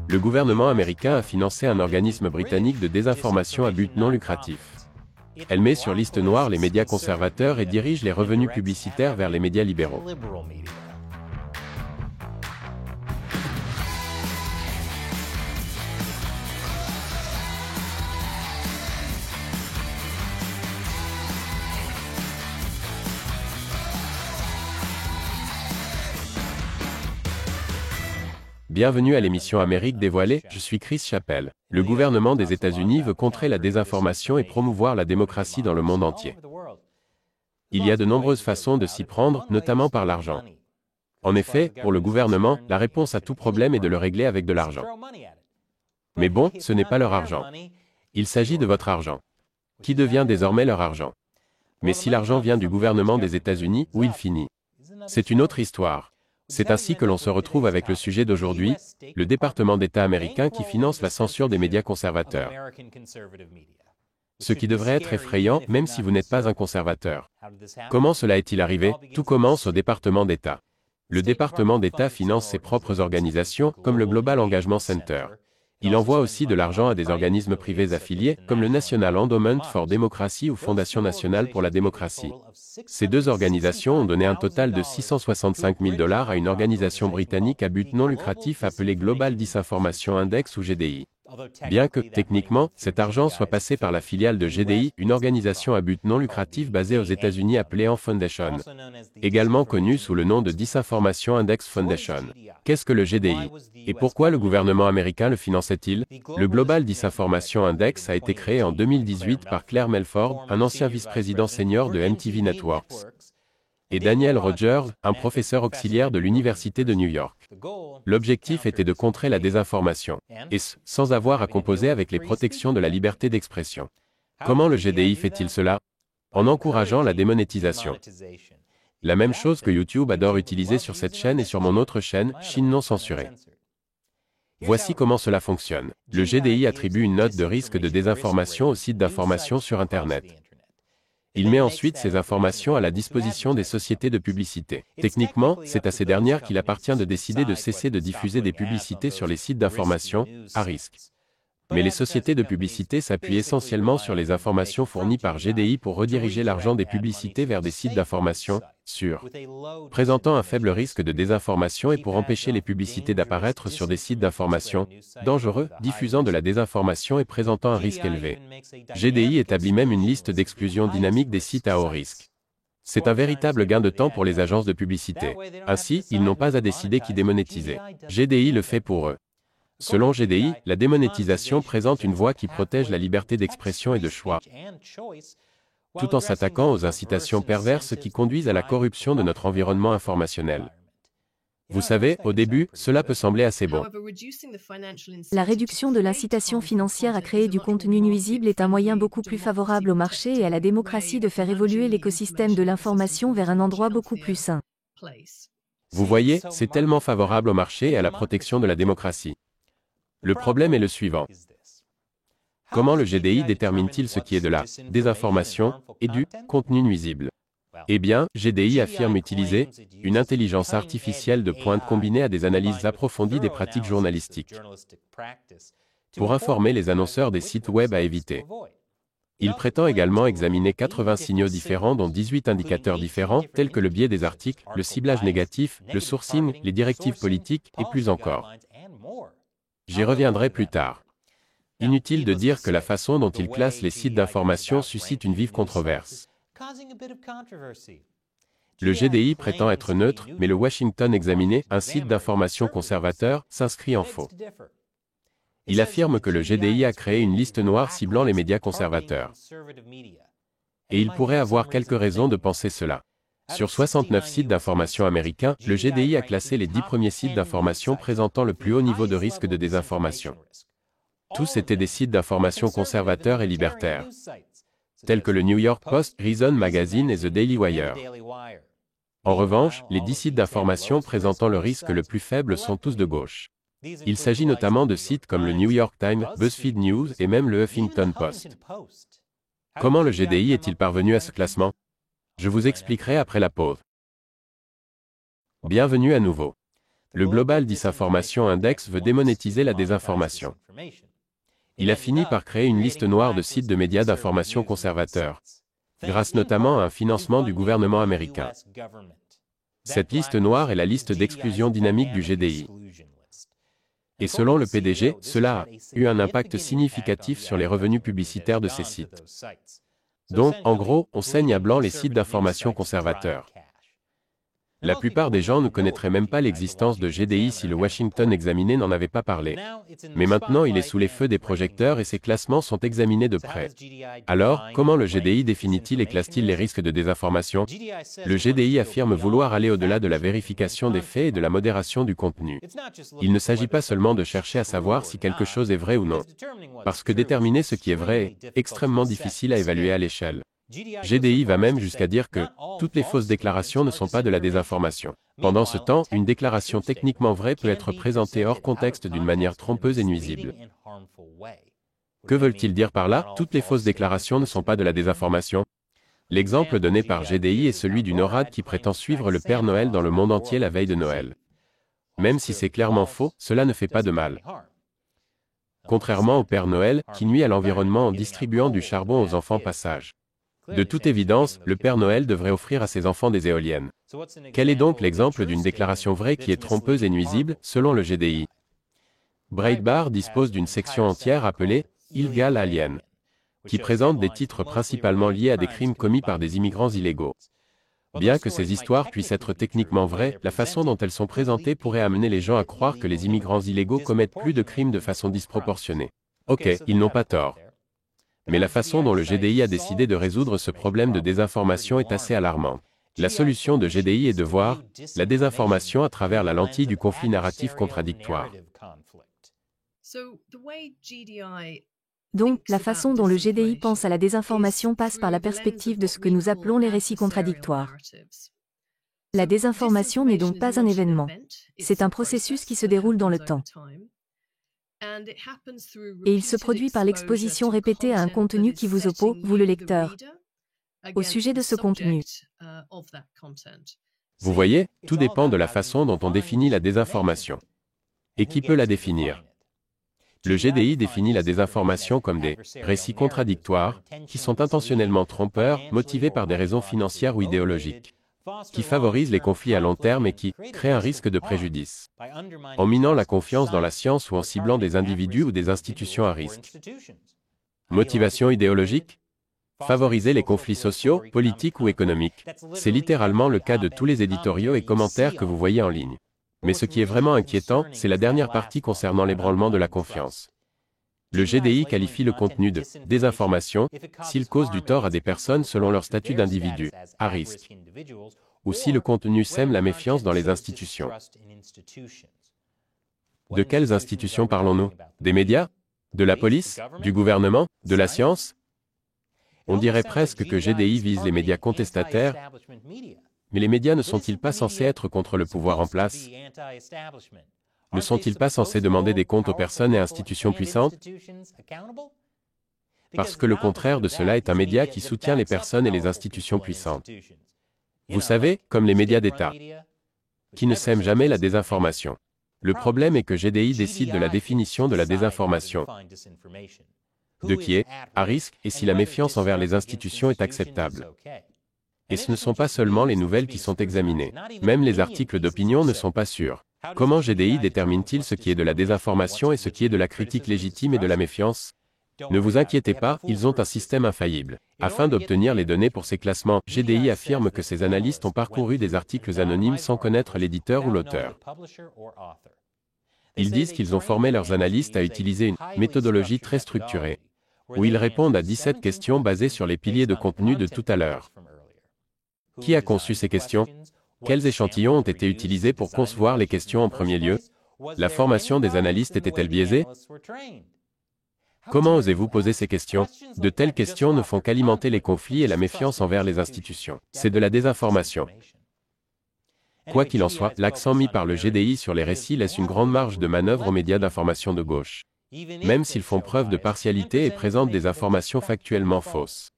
Le gouvernement américain a financé un organisme britannique de désinformation à but non lucratif. Elle met sur liste noire les médias conservateurs et dirige les revenus publicitaires vers les médias libéraux. Bienvenue à l'émission Amérique dévoilée, je suis Chris Chappell. Le gouvernement des États-Unis veut contrer la désinformation et promouvoir la démocratie dans le monde entier. Il y a de nombreuses façons de s'y prendre, notamment par l'argent. En effet, pour le gouvernement, la réponse à tout problème est de le régler avec de l'argent. Mais bon, ce n'est pas leur argent. Il s'agit de votre argent. Qui devient désormais leur argent? Mais si l'argent vient du gouvernement des États-Unis, où il finit? C'est une autre histoire. C'est ainsi que l'on se retrouve avec le sujet d'aujourd'hui, le département d'État américain qui finance la censure des médias conservateurs. Ce qui devrait être effrayant, même si vous n'êtes pas un conservateur. Comment cela est-il arrivé? Tout commence au département d'État. Le département d'État finance ses propres organisations, comme le Global Engagement Center. Il envoie aussi de l'argent à des organismes privés affiliés, comme le National Endowment for Democracy ou Fondation nationale pour la démocratie. Ces deux organisations ont donné un total de 665 000 $ à une organisation britannique à but non lucratif appelée Global Disinformation Index ou GDI. Bien que, techniquement, cet argent soit passé par la filiale de GDI, une organisation à but non lucratif basée aux États-Unis appelée ANF Foundation, également connue sous le nom de Disinformation Index Foundation. Qu'est-ce que le GDI? Et pourquoi le gouvernement américain le finançait-il? Le Global Disinformation Index a été créé en 2018 par Claire Melford, un ancien vice-président senior de MTV Networks, et Daniel Rogers, un professeur auxiliaire de l'Université de New York. L'objectif était de contrer la désinformation, et ce, sans avoir à composer avec les protections de la liberté d'expression. Comment le GDI fait-il cela? En encourageant la démonétisation. La même chose que YouTube adore utiliser sur cette chaîne et sur mon autre chaîne, Chine non censurée. Voici comment cela fonctionne. Le GDI attribue une note de risque de désinformation aux sites d'information sur Internet. Il met ensuite ces informations à la disposition des sociétés de publicité. Techniquement, c'est à ces dernières qu'il appartient de décider de cesser de diffuser des publicités sur les sites d'information, à risque. Mais les sociétés de publicité s'appuient essentiellement sur les informations fournies par GDI pour rediriger l'argent des publicités vers des sites d'information, sûrs, présentant un faible risque de désinformation et pour empêcher les publicités d'apparaître sur des sites d'information, dangereux, diffusant de la désinformation et présentant un risque élevé. GDI établit même une liste d'exclusion dynamique des sites à haut risque. C'est un véritable gain de temps pour les agences de publicité. Ainsi, ils n'ont pas à décider qui démonétiser. GDI le fait pour eux. Selon GDI, la démonétisation présente une voie qui protège la liberté d'expression et de choix, tout en s'attaquant aux incitations perverses qui conduisent à la corruption de notre environnement informationnel. Vous savez, au début, cela peut sembler assez bon. La réduction de l'incitation financière à créer du contenu nuisible est un moyen beaucoup plus favorable au marché et à la démocratie de faire évoluer l'écosystème de l'information vers un endroit beaucoup plus sain. Vous voyez, c'est tellement favorable au marché et à la protection de la démocratie. Le problème est le suivant. Comment le GDI détermine-t-il ce qui est de la désinformation et du contenu nuisible? Eh bien, GDI affirme utiliser une intelligence artificielle de pointe combinée à des analyses approfondies des pratiques journalistiques pour informer les annonceurs des sites web à éviter. Il prétend également examiner 80 signaux différents dont 18 indicateurs différents, tels que le biais des articles, le ciblage négatif, le sourcing, les directives politiques et plus encore. J'y reviendrai plus tard. Inutile de dire que la façon dont il classe les sites d'information suscite une vive controverse. Le GDI prétend être neutre, mais le Washington Examiner, un site d'information conservateur, s'inscrit en faux. Il affirme que le GDI a créé une liste noire ciblant les médias conservateurs. Et il pourrait avoir quelques raisons de penser cela. Sur 69 sites d'information américains, le GDI a classé les 10 premiers sites d'information présentant le plus haut niveau de risque de désinformation. Tous étaient des sites d'information conservateurs et libertaires, tels que le New York Post, Reason Magazine et The Daily Wire. En revanche, les 10 sites d'information présentant le risque le plus faible sont tous de gauche. Il s'agit notamment de sites comme le New York Times, BuzzFeed News et même le Huffington Post. Comment le GDI est-il parvenu à ce classement? Je vous expliquerai après la pause. Bienvenue à nouveau. Le Global Disinformation Index veut démonétiser la désinformation. Il a fini par créer une liste noire de sites de médias d'information conservateurs, grâce notamment à un financement du gouvernement américain. Cette liste noire est la liste d'exclusion dynamique du GDI. Et selon le PDG, cela a eu un impact significatif sur les revenus publicitaires de ces sites. Donc, en gros, on saigne à blanc les sites d'information conservateurs. La plupart des gens ne connaîtraient même pas l'existence de GDI si le Washington Examiner n'en avait pas parlé. Mais maintenant, il est sous les feux des projecteurs et ses classements sont examinés de près. Alors, comment le GDI définit-il et classe-t-il les risques de désinformation? Le GDI affirme vouloir aller au-delà de la vérification des faits et de la modération du contenu. Il ne s'agit pas seulement de chercher à savoir si quelque chose est vrai ou non, parce que déterminer ce qui est vrai est extrêmement difficile à évaluer à l'échelle. GDI va même jusqu'à dire que toutes les fausses déclarations ne sont pas de la désinformation. Pendant ce temps, une déclaration techniquement vraie peut être présentée hors contexte d'une manière trompeuse et nuisible. Que veulent-ils dire par là? Toutes les fausses déclarations ne sont pas de la désinformation. L'exemple donné par GDI est celui d'une orade qui prétend suivre le Père Noël dans le monde entier la veille de Noël. Même si c'est clairement faux, cela ne fait pas de mal. Contrairement au Père Noël, qui nuit à l'environnement en distribuant du charbon aux enfants passage. De toute évidence, le Père Noël devrait offrir à ses enfants des éoliennes. Quel est donc l'exemple d'une déclaration vraie qui est trompeuse et nuisible, selon le GDI? Breitbart dispose d'une section entière appelée « Illegal Alien », qui présente des titres principalement liés à des crimes commis par des immigrants illégaux. Bien que ces histoires puissent être techniquement vraies, la façon dont elles sont présentées pourrait amener les gens à croire que les immigrants illégaux commettent plus de crimes de façon disproportionnée. Ok, ils n'ont pas tort. Mais la façon dont le GDI a décidé de résoudre ce problème de désinformation est assez alarmante. La solution de GDI est de voir la désinformation à travers la lentille du conflit narratif contradictoire. Donc, la façon dont le GDI pense à la désinformation passe par la perspective de ce que nous appelons les récits contradictoires. La désinformation n'est donc pas un événement. C'est un processus qui se déroule dans le temps. Et il se produit par l'exposition répétée à un contenu qui vous oppose, vous le lecteur, au sujet de ce contenu. Vous voyez, tout dépend de la façon dont on définit la désinformation. Et qui peut la définir? Le GDI définit la désinformation comme des récits contradictoires, qui sont intentionnellement trompeurs, motivés par des raisons financières ou idéologiques, qui favorisent les conflits à long terme et qui créent un risque de préjudice, en minant la confiance dans la science ou en ciblant des individus ou des institutions à risque. Motivation idéologique? Favoriser les conflits sociaux, politiques ou économiques. C'est littéralement le cas de tous les éditoriaux et commentaires que vous voyez en ligne. Mais ce qui est vraiment inquiétant, c'est la dernière partie concernant l'ébranlement de la confiance. Le GDI qualifie le contenu de désinformation s'il cause du tort à des personnes selon leur statut d'individu, à risque, ou si le contenu sème la méfiance dans les institutions. De quelles institutions parlons-nous? Des médias? De la police? Du gouvernement? De la science? On dirait presque que GDI vise les médias contestataires, mais les médias ne sont-ils pas censés être contre le pouvoir en place? Ne sont-ils pas censés demander des comptes aux personnes et institutions puissantes? Parce que le contraire de cela est un média qui soutient les personnes et les institutions puissantes. Vous savez, comme les médias d'État, qui ne sèment jamais la désinformation. Le problème est que GDI décide de la définition de la désinformation, de qui est à risque et si la méfiance envers les institutions est acceptable. Et ce ne sont pas seulement les nouvelles qui sont examinées. Même les articles d'opinion ne sont pas sûrs. Comment GDI détermine-t-il ce qui est de la désinformation et ce qui est de la critique légitime et de la méfiance? Ne vous inquiétez pas, ils ont un système infaillible. Afin d'obtenir les données pour ces classements, GDI affirme que ces analystes ont parcouru des articles anonymes sans connaître l'éditeur ou l'auteur. Ils disent qu'ils ont formé leurs analystes à utiliser une méthodologie très structurée, où ils répondent à 17 questions basées sur les piliers de contenu de tout à l'heure. Qui a conçu ces questions? Quels échantillons ont été utilisés pour concevoir les questions en premier lieu? La formation des analystes était-elle biaisée? Comment osez-vous poser ces questions? De telles questions ne font qu'alimenter les conflits et la méfiance envers les institutions. C'est de la désinformation. Quoi qu'il en soit, l'accent mis par le GDI sur les récits laisse une grande marge de manœuvre aux médias d'information de gauche, même s'ils font preuve de partialité et présentent des informations factuellement fausses.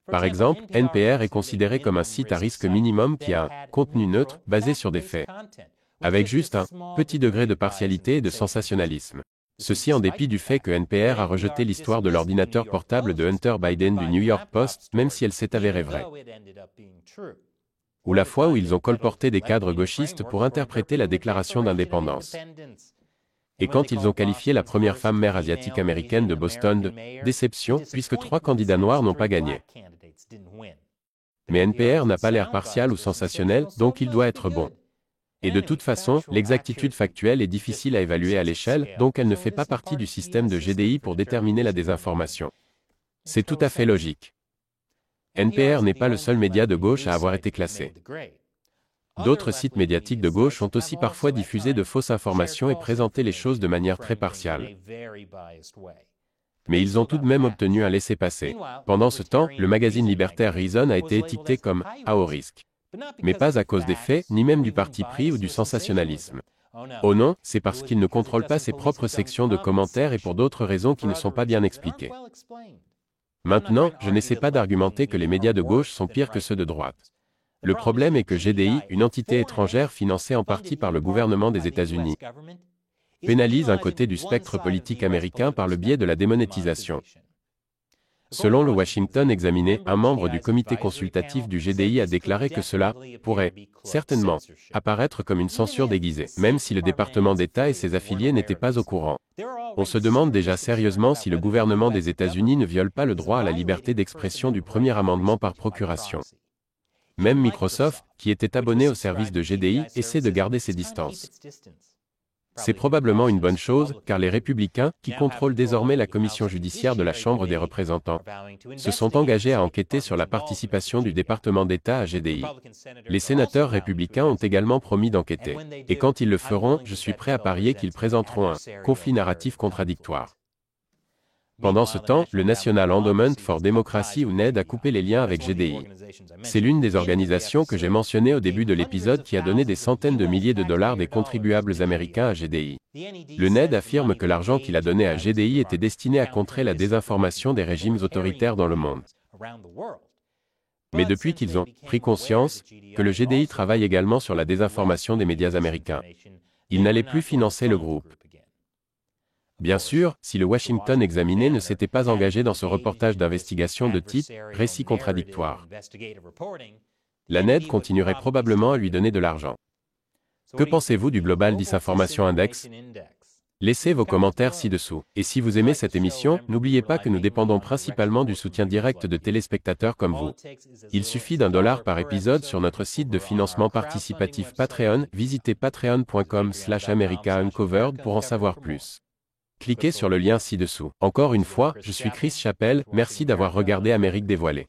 Par exemple, NPR est considéré comme un site à risque minimum qui a un contenu neutre, basé sur des faits. avec juste un petit degré de partialité et de sensationnalisme. Ceci en dépit du fait que NPR a rejeté l'histoire de l'ordinateur portable de Hunter Biden du New York Post, même si elle s'est avérée vraie. Ou la fois où ils ont colporté des cadres gauchistes pour interpréter la déclaration d'indépendance. Et quand ils ont qualifié la première femme maire asiatique américaine de Boston de « déception » puisque 3 candidats noirs n'ont pas gagné. Mais NPR n'a pas l'air partial ou sensationnel, donc il doit être bon. Et de toute façon, l'exactitude factuelle est difficile à évaluer à l'échelle, donc elle ne fait pas partie du système de GDI pour déterminer la désinformation. C'est tout à fait logique. NPR n'est pas le seul média de gauche à avoir été classé. D'autres sites médiatiques de gauche ont aussi parfois diffusé de fausses informations et présenté les choses de manière très partiale. Mais ils ont tout de même obtenu un laissez-passer. Pendant ce temps, le magazine libertaire Reason a été étiqueté comme « à haut risque ». Mais pas à cause des faits, ni même du parti pris ou du sensationnalisme. Oh non, c'est parce qu'il ne contrôle pas ses propres sections de commentaires et pour d'autres raisons qui ne sont pas bien expliquées. Maintenant, je n'essaie pas d'argumenter que les médias de gauche sont pires que ceux de droite. Le problème est que GDI, une entité étrangère financée en partie par le gouvernement des États-Unis, pénalise un côté du spectre politique américain par le biais de la démonétisation. Selon le Washington Examiner, un membre du comité consultatif du GDI a déclaré que cela pourrait, certainement, apparaître comme une censure déguisée, même si le département d'État et ses affiliés n'étaient pas au courant. On se demande déjà sérieusement si le gouvernement des États-Unis ne viole pas le droit à la liberté d'expression du premier amendement par procuration. Même Microsoft, qui était abonné au service de GDI, essaie de garder ses distances. C'est probablement une bonne chose, car les républicains, qui contrôlent désormais la commission judiciaire de la Chambre des représentants, se sont engagés à enquêter sur la participation du département d'État à GDI. Les sénateurs républicains ont également promis d'enquêter. Et quand ils le feront, je suis prêt à parier qu'ils présenteront un conflit narratif contradictoire. Pendant ce temps, le National Endowment for Democracy ou NED a coupé les liens avec GDI. C'est l'une des organisations que j'ai mentionnées au début de l'épisode qui a donné des centaines de milliers de dollars des contribuables américains à GDI. Le NED affirme que l'argent qu'il a donné à GDI était destiné à contrer la désinformation des régimes autoritaires dans le monde. Mais depuis qu'ils ont pris conscience que le GDI travaille également sur la désinformation des médias américains, ils n'allaient plus financer le groupe. Bien sûr, si le Washington Examiner ne s'était pas engagé dans ce reportage d'investigation de type « récit contradictoire », la NED continuerait probablement à lui donner de l'argent. Que pensez-vous du Global Disinformation Index? Laissez vos commentaires ci-dessous. Et si vous aimez cette émission, n'oubliez pas que nous dépendons principalement du soutien direct de téléspectateurs comme vous. Il suffit $1 par épisode sur notre site de financement participatif Patreon. Visitez patreon.com/America Uncovered pour en savoir plus. Cliquez sur le lien ci-dessous. Encore une fois, je suis Chris Chappell, merci d'avoir regardé Amérique dévoilée.